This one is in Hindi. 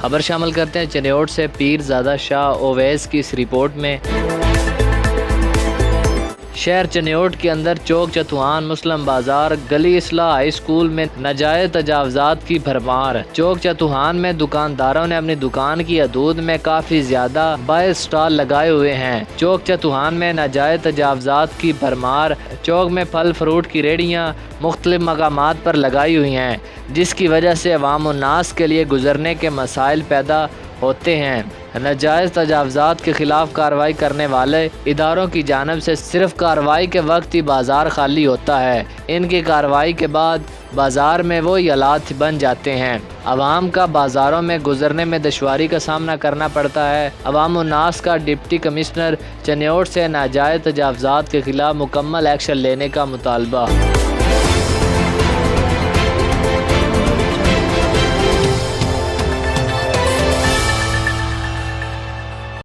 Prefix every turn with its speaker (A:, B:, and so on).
A: खबर शामिल करते हैं चनियोट से। पीरजादा शाह ओवैस की इस रिपोर्ट में शहर चनियोट के अंदर चौक चतुहान, मुस्लिम बाजार, गली इस्लाह हाई स्कूल में नाजायज तजावजात की भरमार। चौक चतुहान में दुकानदारों ने अपनी दुकान की हदूद में काफ़ी ज़्यादा बाय स्टॉल लगाए हुए हैं। चौक चतुहान में नाजायज तजावजात की भरमार। चौक में फल फ्रूट की रेहड़ियाँ मुख्तलिफ मकामात पर लगाई हुई हैं, जिसकी वजह से अवाम उन्नास के लिए गुजरने के मसाइल पैदा होते हैं। नाजायज़ तजावज़ात के ख़िलाफ़ कार्रवाई करने वाले इदारों की जानिब से सिर्फ कार्रवाई के वक्त ही बाज़ार खाली होता है। इनकी कार्रवाई के बाद बाज़ार में वही हालात बन जाते हैं। अवाम का बाज़ारों में गुजरने में दुश्वारी का सामना करना पड़ता है। अवाम उन्नास का डिप्टी कमिश्नर चनियोट से नाजायज़ तजावज़ात के ख़िलाफ़ मुकम्मल एक्शन लेने का मुतालबा।